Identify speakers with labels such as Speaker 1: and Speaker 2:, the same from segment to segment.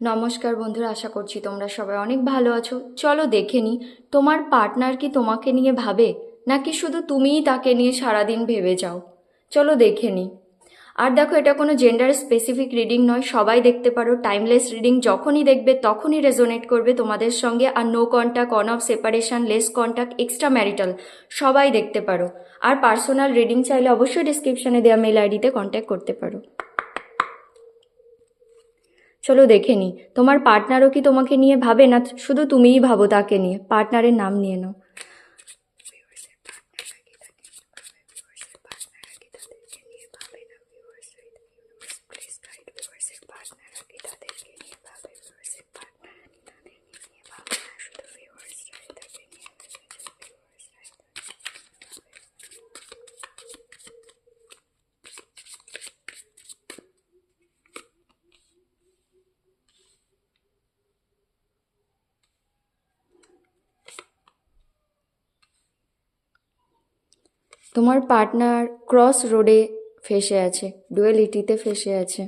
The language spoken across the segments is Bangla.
Speaker 1: নমস্কার বন্ধুরা, আশা করছি তোমরা সবাই অনেক ভালো আছো। চলো দেখে নিই তোমার পার্টনার কি তোমাকে নিয়ে ভাবে, নাকি শুধু তুমিই তাকে নিয়ে সারাদিন ভেবে যাও। চলো দেখে নিই। আর দেখো, এটা কোনো জেন্ডার স্পেসিফিক রিডিং নয়, সবাই দেখতে পারো। টাইমলেস রিডিং, যখনই দেখবে তখনই রেজোনেট করবে তোমাদের সঙ্গে। আর no contact, on off separation, less contact, extra marital, সবাই দেখতে পারো। আর পার্সোনাল রিডিং চাইলে অবশ্যই ডিসক্রিপশনে দেওয়া মেল আইডিতে কন্ট্যাক্ট করতে পারো। চলো দেখে নিই তোমার পার্টনারও কি তোমাকে নিয়ে ভাবে, না শুধু তুমিই ভাবো তাকে নিয়ে। পার্টনারের নাম নিয়ে নাও। তোমার পার্টনার ক্রস রোডে ফেসে আছে, ডুয়েলিটিতে ফেসে আছে।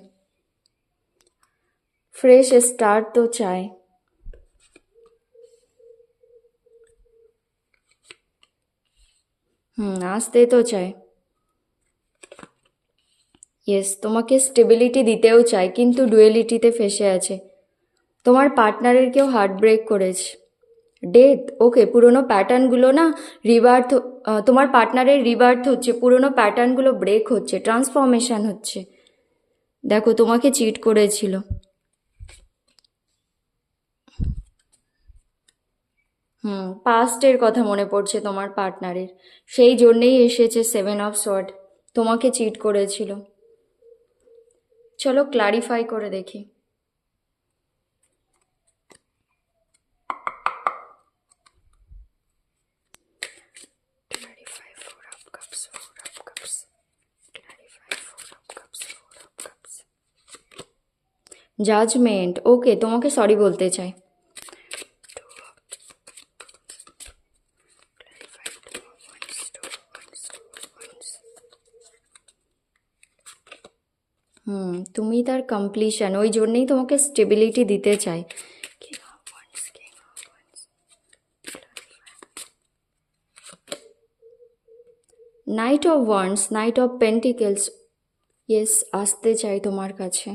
Speaker 1: ফ্রেশ স্টার্ট তো চায়। আসতে তো চায়। ইয়েস, তোমাকে স্টেবিলিটি দিতেও চায়, কিন্তু ডুয়েলিটিতে ফেসে আছে। তোমার পার্টনারের কেউ হার্ট ব্রেক করেছে। ডেথ, ওকে। পুরোনো প্যাটার্নগুলো না রিবার্থ, তোমার পার্টনারের রিবার্থ হচ্ছে, পুরোনো প্যাটার্নগুলো ব্রেক হচ্ছে, ট্রান্সফরমেশন হচ্ছে। দেখো, তোমাকে চিট করেছিল। পাস্টের কথা মনে পড়ছে তোমার পার্টনারের, সেই জন্যেই এসেছে 7 অফ সোয়ার্ড। তোমাকে চিট করেছিল। চলো ক্লারিফাই করে দেখি। জাজমেন্ট, ওকে। তোমাকে সরি বলতে চাই। তুমি তার কমপ্লিশন, ওই জন্যেই তোমাকে স্টেবিলিটি দিতে চাই। Night of wands, night of pentacles, yes, আসতে চাই তোমার কাছে।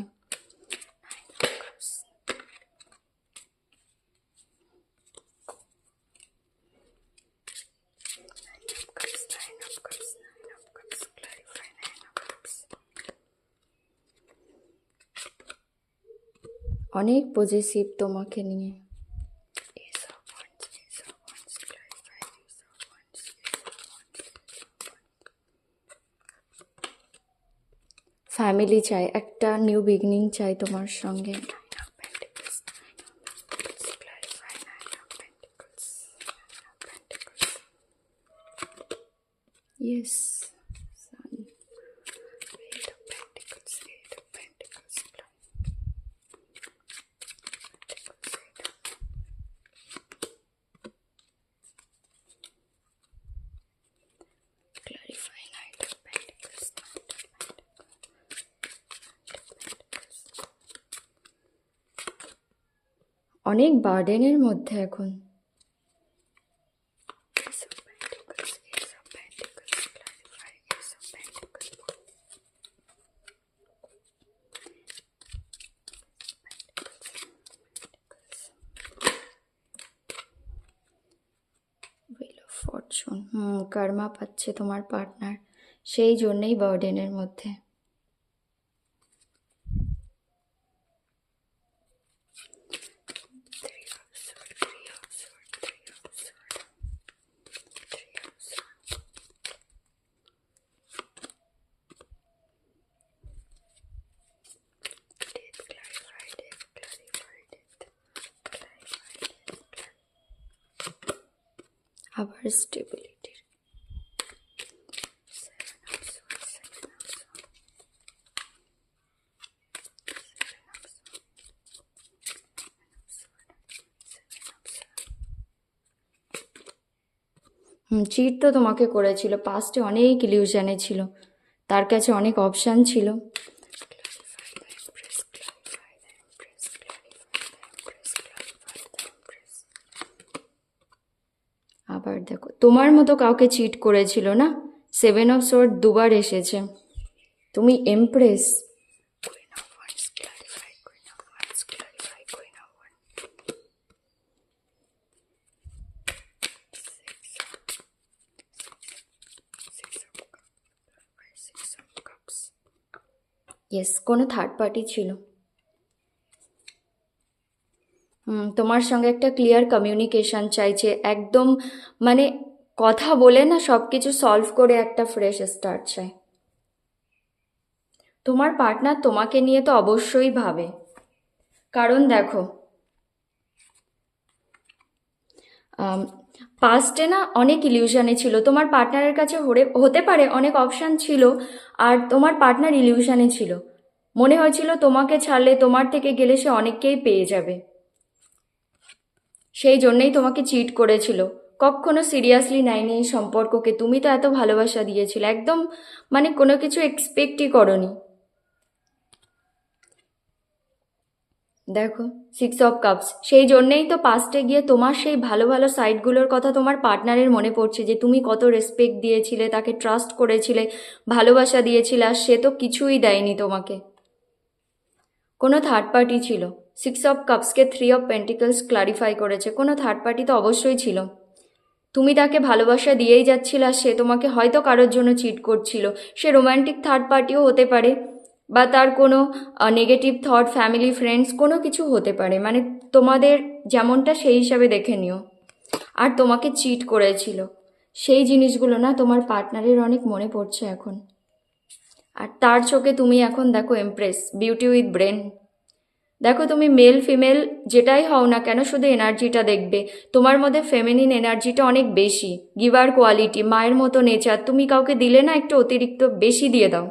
Speaker 1: অনেক পজেসিভ তোমাকে নিয়ে। ফ্যামিলি চাই, একটা নিউ বিগিনিং চাই তোমার সঙ্গে। ইয়েস। অনেক বার্ডেনের মধ্যে এখন। ফরচুন, কর্মা পাচ্ছে তোমার পার্টনার, সেই জন্যেই বার্ডেনের মধ্যে। আবার স্টেবিলিটির। চিট তো তোমাকে করেছিল, পাস্টে অনেক ইলিউশনে ছিল, তার কাছে অনেক অপশান ছিল। আবার দেখো তোমার মতো কাউকে চিট করেছিল না, 7 অফ সোর্ড দুবার এসেছে। তুমি এমপ্রেস। ইয়েস, কোনো থার্ড পার্টি ছিল। তোমার সঙ্গে একটা ক্লিয়ার কমিউনিকেশন চাইছে, একদম মানে কথা বলে না সব কিছু সলভ করে একটা ফ্রেশ স্টার্ট চাই। তোমার পার্টনার তোমাকে নিয়ে তো অবশ্যই ভাবে, কারণ দেখো পাস্টে না অনেক ইলিউশনে ছিল, তোমার পার্টনারের কাছে হতে পারে অনেক অপশান ছিল, আর তোমার পার্টনার ইলিউশনে ছিল। মনে হয়েছিল তোমাকে ছাড়লে, তোমার থেকে গেলে সে অনেককেই পেয়ে যাবে, সেই জন্যই তোমাকে চিট করেছিল। কখনো সিরিয়াসলি নেয়নি এই সম্পর্ককে। তুমি তো এত ভালোবাসা দিয়েছিলে, একদম মানে কোনো কিছু এক্সপেক্টই করনি। দেখো 6 অফ কাপস, সেই জন্যেই তো পাস্টে গিয়ে তোমার সেই ভালো ভালো সাইডগুলোর কথা তোমার পার্টনারের মনে পড়ছে, যে তুমি কত রেসপেক্ট দিয়েছিলে, তাকে ট্রাস্ট করেছিলে, ভালোবাসা দিয়েছিলে, আর সে তো কিছুই দেয়নি তোমাকে। কোনো থার্ড পার্টি ছিল। 6 অফ কাপসকে 3 অফ পেন্টিকলস ক্লারিফাই করেছে, কোনো থার্ড পার্টি তো অবশ্যই ছিল। তুমি তাকে ভালোবাসা দিয়েই যাচ্ছিল, আর সে তোমাকে হয়তো কারোর জন্য চিট করছিল। সে রোম্যান্টিক থার্ড পার্টিও হতে পারে, বা তার কোনো নেগেটিভ থট, ফ্যামিলি, ফ্রেন্ডস, কোনো কিছু হতে পারে, মানে তোমাদের যেমনটা সেই হিসাবে দেখে নিও। আর তোমাকে চিট করেছিল, সেই জিনিসগুলো না তোমার পার্টনারের অনেক মনে পড়ছে এখন। আর তার চোখে তুমি এখন দেখো এমপ্রেস, বিউটি উইথ ব্রেন। দেখো তুমি মেল ফিমেল যেটাই হও না কেন, শুধু এনার্জিটা দেখবে। তোমার মধ্যে ফেমিনিন এনার্জিটা অনেক বেশি, গিভার কোয়ালিটি, মায়ের মতো নেচার। তুমি কাউকে দিলে না একটু অতিরিক্ত বেশি দিয়ে দাও।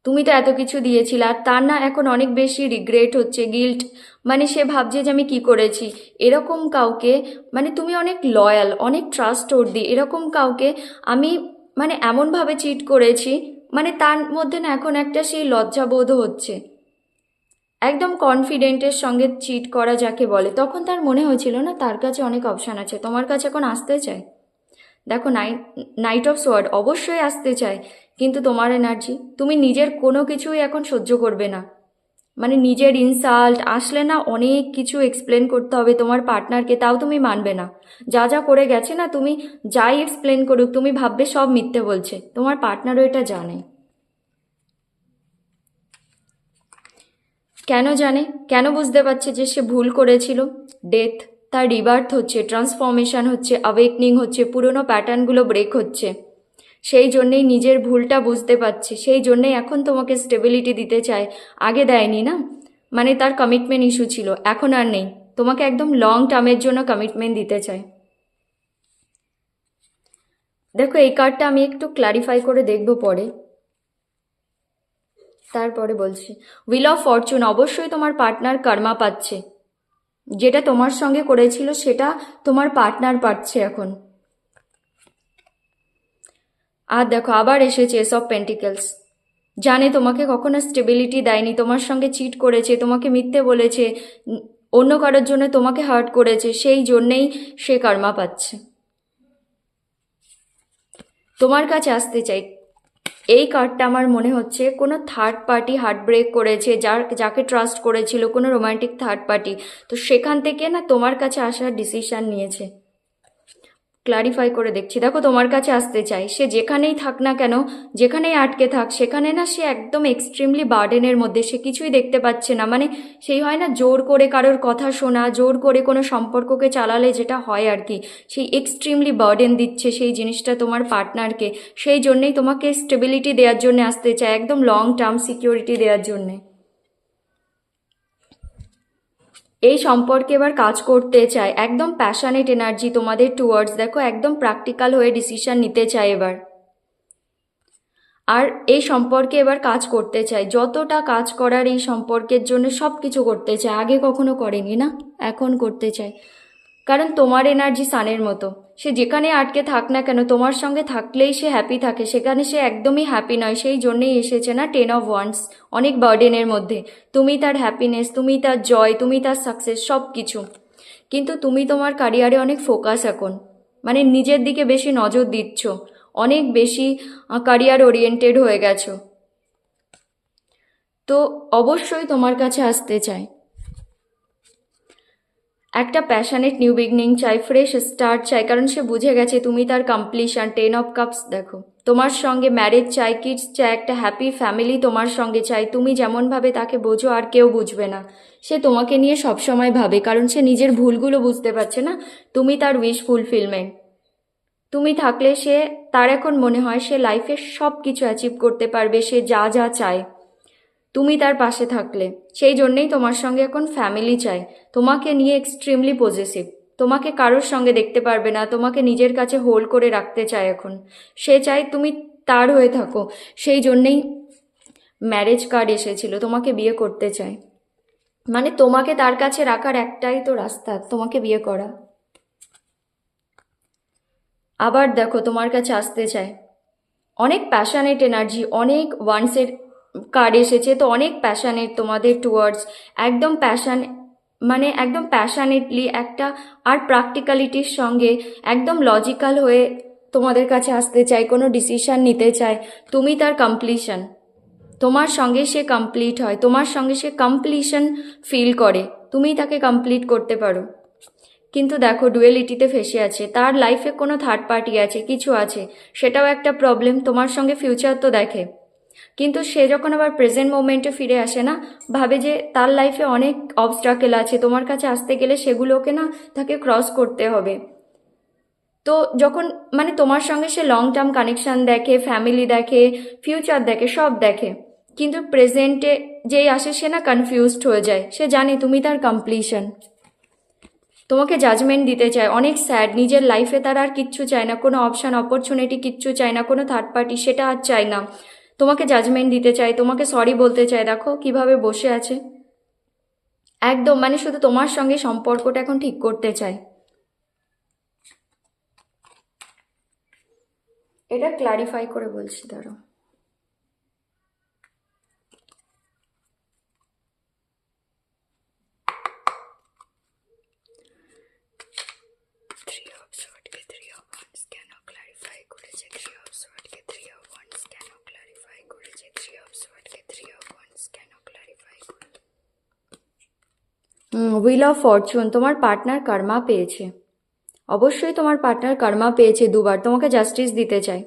Speaker 1: তুমি তো এত কিছু দিয়েছিলে, আর তার না এখন অনেক বেশি রিগ্রেট হচ্ছে, গিল্ট, মানে সে ভাবছে যে আমি কি করেছি। এরকম কাউকে, মানে তুমি অনেক লয়াল, অনেক ট্রাস্টওয়ার্দি, এরকম কাউকে আমি মানে এমনভাবে চিট করেছি, মানে তার মধ্যে না এখন একটা সেই লজ্জাবোধ হচ্ছে। একদম কনফিডেন্টের সঙ্গে চিট করা যাকে বলে, তখন তার মনে হয়েছিল না তার কাছে অনেক অপশান আছে, তোমার কাছে এখন আসতে চায়। দেখো নাইট অফ সোয়ার্ড অবশ্যই আসতে চায়, কিন্তু তোমার এনার্জি, তুমি নিজের কোনো কিছুই এখন সহ্য করবে না। মানে নিজের ইনসাল্ট আসলে না অনেক কিছু এক্সপ্লেন করতে হবে তোমার পার্টনারকে, তাও তুমি মানবে না। যা যা করে গেছে না, তুমি যাই এক্সপ্লেন করুক তুমি ভাববে সব মিথ্যে বলছে, তোমার পার্টনারও এটা জানে। কেন জানে, কেন বুঝতে পারছে যে সে ভুল করেছিল? ডেথ, তার রিবার্থ হচ্ছে, ট্রান্সফরমেশন হচ্ছে, অ্যাওয়েকনিং হচ্ছে, পুরনো প্যাটার্নগুলো ব্রেক হচ্ছে। সেই জন্যেই নিজের ভুলটা বুঝতে পারছে, সেই জন্যেই এখন তোমাকে স্টেবিলিটি দিতে চায়। আগে দেয়নি না, মানে তার কমিটমেন্ট ইস্যু ছিল, এখন আর নেই। তোমাকে একদম লং টার্মের জন্য কমিটমেন্ট দিতে চায়। দেখো এই কার্ডটা আমি একটু ক্লারিফাই করে দেখব পরে, তারপরে বলছি। হুইল অফ ফরচুন, অবশ্যই তোমার পার্টনার কর্মা পাচ্ছে, যেটা তোমার সঙ্গে করেছিল সেটা তোমার পার্টনার পাচ্ছে এখন। আর দেখো আবার এসেছে এস অফ পেন্টিকলস, জানে তোমাকে কখনো স্টেবিলিটি দেয়নি, তোমার সঙ্গে চিট করেছে, তোমাকে মিথ্যে বলেছে, অন্য কারোর জন্য তোমাকে হার্ট করেছে, সেই জন্যেই সে কর্মা পাচ্ছে, তোমার কাছে আসতে চাই। এই কার্ডটা আমার মনে হচ্ছে কোনো থার্ড পার্টি হার্ট ব্রেক করেছে, যাকে ট্রাস্ট করেছিল, কোনো রোমান্টিক থার্ড পার্টি, তো সেখান থেকে না তোমার কাছে আসার ডিসিশন নিয়েছে। ক্লারিফাই করে দেখছি, দেখো তোমার কাছে আসতে চাই। সে যেখানেই থাক না কেন, যেখানেই আটকে থাক, সেখানে না সে একদম এক্সট্রিমলি বার্ডেনের মধ্যে, সে কিছুই দেখতে পাচ্ছে না। মানে সেই হয় না জোর করে কারোর কথা শোনা, জোর করে কোনো সম্পর্ককে চালালে যেটা হয় আর কি, সেই এক্সট্রিমলি বার্ডেন দিচ্ছে সেই জিনিসটা তোমার পার্টনারকে। সেই জন্যেই তোমাকে স্টেবিলিটি দেওয়ার জন্য আসতে চায়, একদম লং টার্ম সিকিউরিটি দেওয়ার জন্যে। এই সম্পর্কে এবার কাজ করতে চায়, একদম প্যাশনেট এনার্জি তোমাদের টুয়ার্ডস, দেখো একদম প্র্যাকটিক্যাল হয়ে ডিসিশন নিতে চায় এবার। আর এই সম্পর্কে এবার কাজ করতে চায়, যতটা কাজ করার এই সম্পর্কের জন্য সব কিছু করতে চায়, আগে কখনো করেনি না, এখন করতে চায়। কারণ তোমার এনার্জি সানের মতো, সে যেখানে আটকে থাক না কেন, তোমার সঙ্গে থাকলেই সে হ্যাপি থাকে, সেখানে সে একদমই হ্যাপি নয়, সেই জন্যেই এসেছে না 10 অফ ওয়ান্ডস, অনেক বার্ডেনের মধ্যে। তুমি তার হ্যাপিনেস, তুমি তার জয়, তুমি তার সাকসেস, সব কিছু। কিন্তু তুমি তোমার ক্যারিয়ারে অনেক ফোকাস এখন, মানে নিজের দিকে বেশি নজর দিচ্ছ, অনেক বেশি ক্যারিয়ার ওরিয়েন্টেড হয়ে গেছো। তো অবশ্যই তোমার কাছে আসতে চাই, একটা প্যাশনেট নিউ বিগনিং চাই, ফ্রেশ স্টার্ট চাই, কারণ সে বুঝে গেছে তুমি তার কমপ্লিশন। 10 অফ কাপস দেখো, তোমার সঙ্গে ম্যারেজ চাই, কিডস চাই, একটা হ্যাপি ফ্যামিলি তোমার সঙ্গে চাই। তুমি যেমনভাবে তাকে বোঝো আর কেউ বুঝবে না, সে তোমাকে নিয়ে সবসময় ভাবে, কারণ সে নিজের ভুলগুলো বুঝতে পারছে না। তুমি তার উইশ ফুলফিলমেন্ট, তুমি থাকলে সে, তার এখন মনে হয় সে লাইফে সব কিছু অ্যাচিভ করতে পারবে, সে যা যা চায় তুমি তার পাশে থাকলে। সেই জন্যেই তোমার সঙ্গে এখন ফ্যামিলি চাই, তোমাকে নিয়ে এক্সট্রিমলি পজেসিভ, তোমাকে কারোর সঙ্গে দেখতে পারবে না, তোমাকে নিজের কাছে হোল্ড করে রাখতে চায় এখন। সে চায় তুমি তার হয়ে থাকো, সেই জন্যেই ম্যারেজ কার্ড এসেছিল, তোমাকে বিয়ে করতে চায়। মানে তোমাকে তার কাছে রাখার একটাই তো রাস্তা, তোমাকে বিয়ে করা। আবার দেখো তোমার কাছে আসতে চায়, অনেক প্যাশনেট এনার্জি, অনেক ওয়ান্সের কার্ড এসেছে, তো অনেক প্যাশনেট তোমাদের টুয়ার্ডস, একদম প্যাশন, মানে একদম প্যাশনেটলি একটা, আর প্র্যাকটিক্যালিটির সঙ্গে একদম লজিক্যাল হয়ে তোমাদের কাছে আসতে চাই, কোনো ডিসিশন নিতে চায়। তুমি তার কমপ্লিশন, তোমার সঙ্গে সে কমপ্লিট হয়, তোমার সঙ্গে সে কমপ্লিশন ফিল করে, তুমি তাকে কমপ্লিট করতে পারো। কিন্তু দেখো ডুয়েলিটিতে ফেসে আছে, তার লাইফে কোনো থার্ড পার্টি আছে, কিছু আছে, সেটাও একটা প্রবলেম। তোমার সঙ্গে ফিউচার তো দেখে, কিন্তু সে যখন আবার প্রেজেন্ট মোমেন্টে ফিরে আসে না, ভাবে যে তার লাইফে অনেক অবস্ট্রাকেল আছে, তোমার কাছে আসতে গেলে সেগুলোকে না তাকে ক্রস করতে হবে। তো যখন মানে তোমার সঙ্গে সে লং টার্ম কানেকশন দেখে, ফ্যামিলি দেখে, ফিউচার দেখে, সব দেখে, কিন্তু প্রেজেন্টে যেই আসে সে না কনফিউজড হয়ে যায়, সে জানে তুমি তার কমপ্লিশন। তোমাকে জাজমেন্ট দিতে চায়, অনেক স্যাড, নিজের লাইফে তার আর কিচ্ছু চায় না, কোনো অপশান অপরচুনিটি কিচ্ছু চায় না, কোনো থার্ড পার্টি সেটা আর চায় না, তোমাকে জাজমেন্ট দিতে চায়, তোমাকে সরি বলতে চায়। দেখো কিভাবে বসে আছে, একদম মানে শুধু তোমার সঙ্গে সম্পর্কটা এখন ঠিক করতে চায়। এটা ক্লারিফাই করে বলছি, ধরো। থ্রি অফ সোর্ডকে থ্রি অফ ওয়ান্স কেন ক্লারিফাই করেছে, থ্রি অফ সোর্ডকে থ্রি অফ ওয়ান্স কেন ক্লারিফাই করেছে, থ্রি অফ সোর্ডকে থ্রি অফ ওয়ান্স কেন ক্লারিফাই করেছে। হুইল অফ ফরচুন, তোমার পার্টনার কর্মা পেয়েছে, অবশ্যই তোমার পার্টনার কর্মা পেয়েছে, দুবার তোমাকে জাস্টিস দিতে চায়।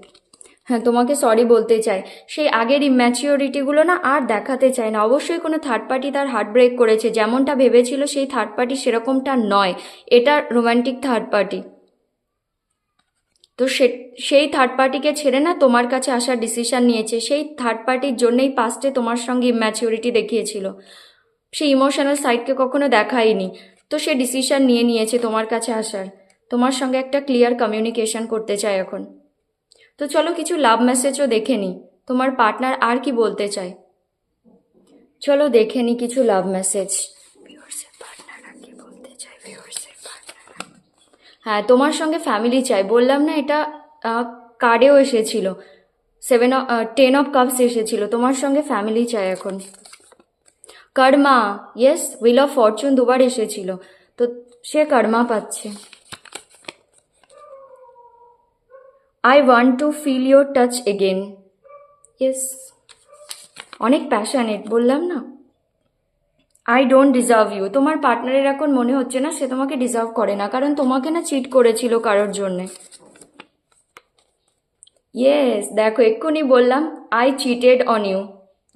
Speaker 1: হ্যাঁ, তোমাকে সরি বলতে চায়, সেই আগের ইম্যাচিওরিটিগুলো না আর দেখাতে চায় না। অবশ্যই কোনো থার্ড পার্টি তার হার্ট ব্রেক করেছে, যেমনটা ভেবেছিল সেই থার্ড পার্টি সেরকমটা নয়, এটা রোম্যান্টিক থার্ড পার্টি। তো সেই থার্ড পার্টিকে ছেড়ে না তোমার কাছে আসার ডিসিশন নিয়েছে, সেই থার্ড পার্টির জন্যই পাস্টে তোমার সঙ্গে ইম্যাচিওরিটি দেখিয়েছিল, সেই ইমোশনাল সাইডকে কখনো দেখায়নি। তো সে ডিসিশন নিয়ে নিয়েছে তোমার কাছে আসার, তোমার সঙ্গে একটা ক্লিয়ার কমিউনিকেশন করতে চায় এখন। তো চলো কিছু লাভ মেসেজও দেখে নিই, তোমার পার্টনার আর কি বলতে চায়। চলো দেখে নিই কিছু লাভ মেসেজ। হ্যাঁ, তোমার সঙ্গে ফ্যামিলি চাই, বললাম না, এটা কার্ডেও এসেছিল, 10 অফ কাপস এসেছিল, তোমার সঙ্গে ফ্যামিলি চাই এখন। কর্মা, ইয়েস, হুইল অফ ফরচুন দুবার এসেছিল, তো সে কর্মা পাচ্ছে। I want to feel your touch again, yes, অনেক প্যাশনেট, বললাম না। আই ডোন্ট ডিজার্ভ ইউ, তোমার পার্টনারের এখন মনে হচ্ছে না সে তোমাকে ডিজার্ভ করে না, কারণ তোমাকে না চিট করেছিল কারোর জন্যে। ইয়েস, দেখো এক্ষুনি বললাম, আই চিটেড অন ইউ,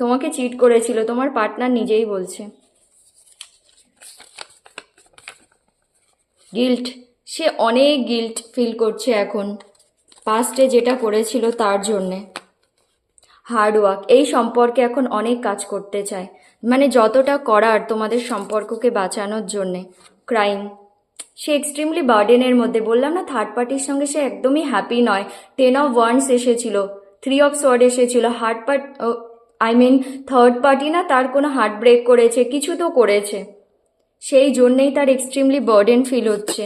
Speaker 1: তোমাকে চিট করেছিল, তোমার পার্টনার নিজেই বলছে। গিল্ট, সে অনেক গিল্ট ফিল করছে এখন, পাস্টে যেটা করেছিল তার জন্যে। হার্ডওয়ার্ক, এই সম্পর্কে এখন অনেক কাজ করতে চায়, মানে যতটা করার তোমাদের সম্পর্ককে বাঁচানোর জন্যে। ক্রাইম, সে এক্সট্রিমলি বার্ডেনের মধ্যে, বললাম না থার্ড পার্টির সঙ্গে সে একদমই হ্যাপি নয়। 10 অফ ওয়ান্স এসেছিল, 3 অফ সোয়ার্ড এসেছিল, থার্ড পার্টি না তার কোনো হার্ট ব্রেক করেছে, কিছু তো করেছে, সেই জন্যেই তার এক্সট্রিমলি বার্ডেন ফিল হচ্ছে।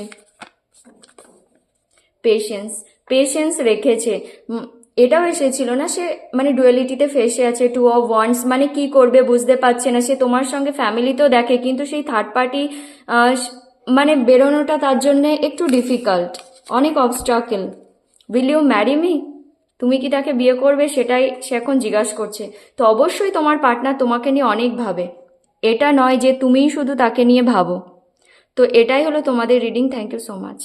Speaker 1: পেশেন্স, পেশেন্স রেখেছে, এটাও এসেছিল না, সে মানে ডুয়ালিটিতে ফেসে আছে, 2 অফ ওয়ান্স, মানে কি করবে বুঝতে পারছে না। সে তোমার সঙ্গে ফ্যামিলি তো দেখে, কিন্তু সেই থার্ড পার্টি মানে বেরোনোটা তার জন্যে একটু ডিফিকাল্ট, অনেক obstacle. Will you marry me? তুমি কি তাকে বিয়ে করবে সেটাই সে এখন জিজ্ঞাসা করছে। তো অবশ্যই তোমার পার্টনার তোমাকে নিয়ে অনেক ভাবে, এটা নয় যে তুমিই শুধু তাকে নিয়ে ভাবো। তো এটাই হলো তোমাদের reading. Thank you so much.